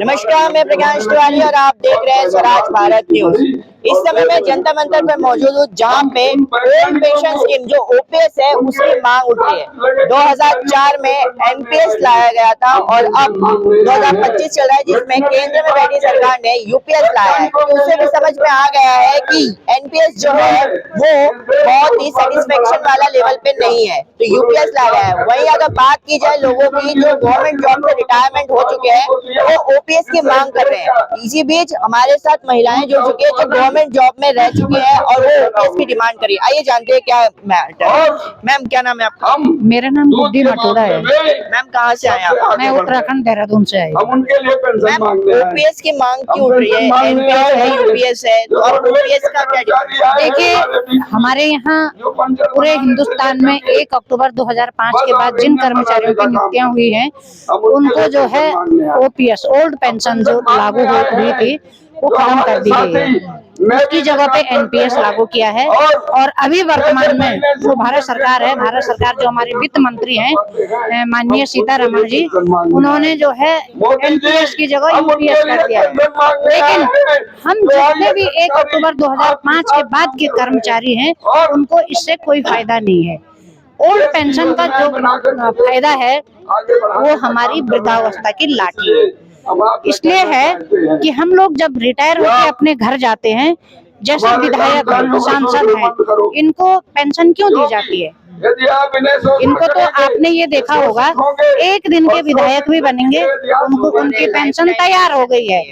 नमस्कार, मैं प्रज्ञान तिवारी और आप देख रहे हैं स्वराज भारत न्यूज। इस समय मैं जनता मंतर पर मौजूद हूँ, जहाँ पे ओल्ड पेंशन स्कीम जो ओपीएस है उसकी मांग उठ रही है। 2004 में एनपीएस लाया गया था और अब 2025 चल रहा है, जिसमें केंद्र में बैठी सरकार ने यूपीएस लाया है। तो उससे भी समझ में आ गया है कि एनपीएस जो है वो बहुत ही सेटिस्फेक्शन वाला लेवल पे नहीं है, तो यूपीएस लाया है। वहीं अगर बात की जाए लोगों की जो गवर्नमेंट जॉब से रिटायरमेंट हो चुके हैं, वो ओपीएस की मांग कर रहे हैं। इसी बीच हमारे साथ महिलाएं जुड़ चुकी है जो गवर्नमेंट जॉब में रह चुकी है और वो ओपीएस की डिमांड करी। आइए जानते हैं क्या मैटर। मैम, क्या नाम है आपका? मेरा नाम गुड्डी मटोड़ा है। मैम, कहाँ से आए आप? मैं उत्तराखंड देहरादून से आई। मैम, ओपीएस की मांग क्यों उठ रही है? एनपीएस है, यूपीएस है, तो और ओपीएस का क्या डिफरेंस? देखिए, हमारे यहाँ पूरे हिंदुस्तान में 1 अक्टूबर 2005 के बाद जिन कर्मचारियों की नियुक्तियां हुई हैं, उनको जो है ओपीएस ओल्ड पेंशन जो लागू हुई थी वो खत्म कर दी गई है। उसकी जगह पे एनपीएस लागू किया है और अभी वर्तमान में जो भारत सरकार है, भारत सरकार जो हमारे वित्त मंत्री हैं माननीय सीतारमण जी, उन्होंने जो है एनपीएस की जगह यूपीएस कर दिया है। लेकिन हम जितने भी 1 अक्टूबर 2005 के बाद के कर्मचारी हैं, उनको इससे कोई फायदा नहीं है। ओल्ड पेंशन का जो फायदा है वो हमारी वृद्धावस्था की लाठी है। इसलिए है कि हम लोग जब रिटायर होकर अपने घर जाते हैं, जैसे विधायक सांसद हैं, इनको पेंशन क्यों दी जाती है? इनको तो आपने ये देखा होगा, एक दिन के विधायक भी बनेंगे, उनको उनकी पेंशन तैयार हो गई है।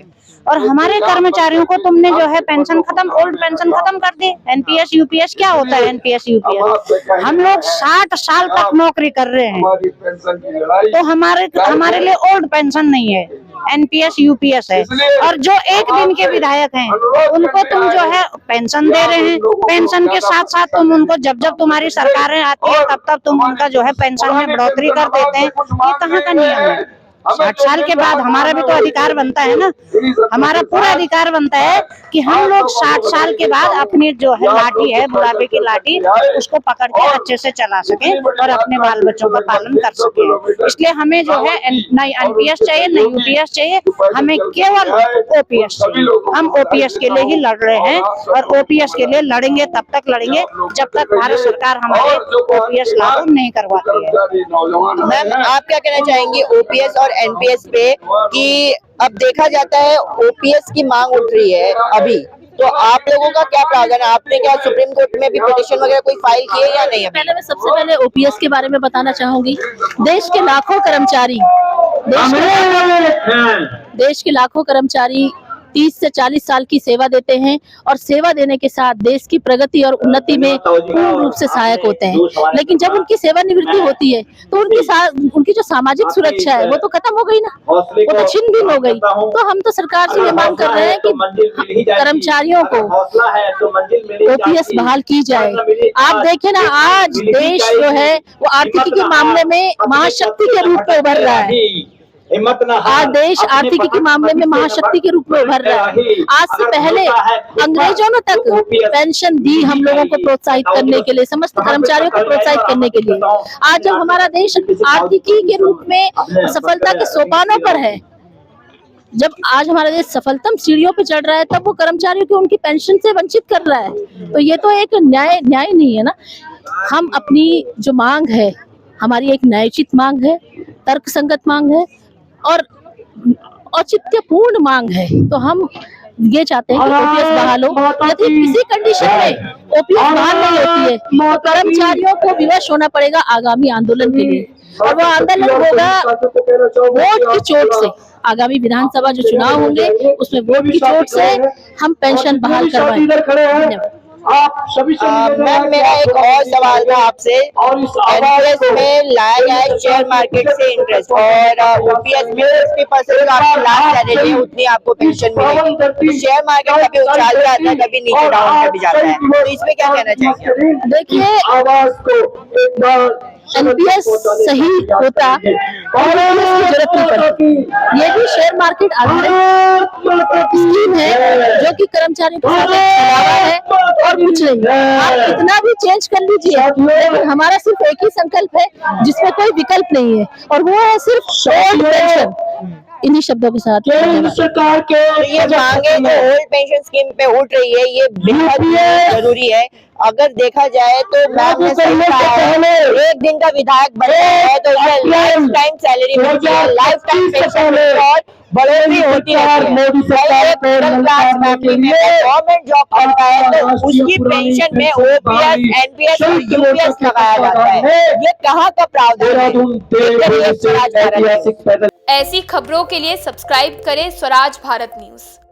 और हमारे कर्मचारियों को तुमने जो है पेंशन खत्म, ओल्ड पेंशन खत्म कर दी। एनपीएस यूपीएस क्या होता है? एनपीएस यूपीएस हम लोग 60 साल तक नौकरी कर रहे हैं, तो हमारे लिए ओल्ड पेंशन नहीं है, एनपीएस यूपीएस है। और जो एक दिन के विधायक हैं, उनको तुम जो है पेंशन दे रहे हैं। पेंशन के साथ साथ तुम उनको जब जब तुम्हारी सरकारें आती है तब तब तुम उनका जो है पेंशन में बढ़ोतरी कर देते हैं। ये कहाँ का नियम है? 60 साल के बाद हमारा भी तो अधिकार बनता है ना, हमारा पूरा अधिकार बनता है कि हम लोग 60 साल के बाद अपनी जो है लाठी है, बुढ़ापे की लाठी, उसको पकड़ के अच्छे से चला सके और अपने बाल बच्चों का पालन कर सके। इसलिए हमें जो है न एनपीएस चाहिए न यूपीएस चाहिए, हमें केवल ओपीएस चाहिए। हम ओपीएस के लिए ही लड़ रहे हैं और ओपीएस के लिए लड़ेंगे, तब तक लड़ेंगे जब तक भारत सरकार हमारे ओपीएस लागू नहीं करवाती है। मैम, आप क्या कहना चाहेंगी ओपीएस और एनपीएस पे कि अब देखा जाता है ओपीएस की मांग उठ रही है अभी, तो आप लोगों का क्या प्रावधान है? आपने क्या सुप्रीम कोर्ट में भी पिटीशन वगैरह कोई फाइल किए या नहीं? पहले मैं सबसे पहले ओपीएस के बारे में बताना चाहूंगी। देश के लाखों कर्मचारी 30 से 40 साल की सेवा देते हैं और सेवा देने के साथ देश की प्रगति और उन्नति में पूर्ण रूप से सहायक होते हैं। लेकिन जब उनकी सेवानिवृत्ति होती है तो उनकी जो सामाजिक सुरक्षा है वो तो खत्म हो गई ना, वो तो छिन भिन्न हो गई। तो हम तो सरकार से ये मांग कर रहे हैं कि कर्मचारियों को ओपीएस बहाल की जाए। आप देखें ना, आज देश जो है वो आर्थिकी के मामले में महाशक्ति के रूप में उभर रहा है। आज देश आर्थिकी के मामले में महाशक्ति के रूप में उभर रहा है। आज से पहले अंग्रेजों ने तक पेंशन दी हम लोगों को प्रोत्साहित करने के लिए, समस्त कर्मचारियों को प्रोत्साहित करने के लिए। आज जब हमारा देश आर्थिकी के रूप में सफलता के सोपानों पर है, जब आज हमारा देश सफलतम सीढ़ियों पे चढ़ रहा है, तब वो कर्मचारियों को उनकी पेंशन से वंचित कर रहा है। तो ये तो एक न्याय नहीं है ना। हम अपनी जो मांग है, हमारी एक न्यायोचित मांग है, तर्कसंगत मांग है और औचित्यपूर्ण मांग है। तो हम ये चाहते हैं कि ओपीएस बहाल हो। यदि किसी कंडीशन में ओपीएस बहाल नहीं होती है तो कर्मचारियों को विवश होना पड़ेगा आगामी आंदोलन के लिए, और वो आंदोलन होगा वोट की चोट से। आगामी विधानसभा जो चुनाव होंगे उसमें वोट की चोट से हम पेंशन बहाल करवाएंगे। मैम, मेरा एक और सवाल था आपसे। एनपीएस में लाया गया है शेयर मार्केट से इंटरेस्ट और ओपीएस में 50% आपकी लास्ट सैलरी है उतनी आपको पेंशन मिलेगी। तो शेयर मार्केट कभी उछाल जाता है, कभी नीचे डाउन कभी जाता है, तो इसमें क्या कहना चाहिए? देखिए, एनपीएस सही होता और की जरूरत नहीं पड़ती। ये भी शेयर मार्केट आधारित स्कीम है जो कि कर्मचारियों को है और कुछ नहीं। आप कितना भी चेंज कर लीजिए, लेकिन हमारा सिर्फ एक ही संकल्प है जिसमें कोई विकल्प नहीं है, और वो है सिर्फ ओल्ड पेंशन। इन्हीं शब्दों के साथ केंद्र सरकार के तो ये मांगे जो ओल्ड पेंशन स्कीम पे उठ रही है, ये बेहद जरूरी है। अगर देखा जाए तो मैम ने सही कहा है, एक दिन का विधायक बनता है तो इसे लाइफ टाइम सैलरी मिलती है, लाइफ टाइम पेंशन मिलती है और बढ़ोतरी होती रहती है। मिडिल क्लास फैमिली में गवर्नमेंट जॉब करता है तो उसकी पेंशन में ओपीएस, एनपीएस और यूपीएस लगाया जाता है। ये कहाँ का प्रावधान है? देखते रहिए स्वराज भारत न्यूज़। ऐसी खबरों के लिए सब्सक्राइब करें स्वराज भारत न्यूज़।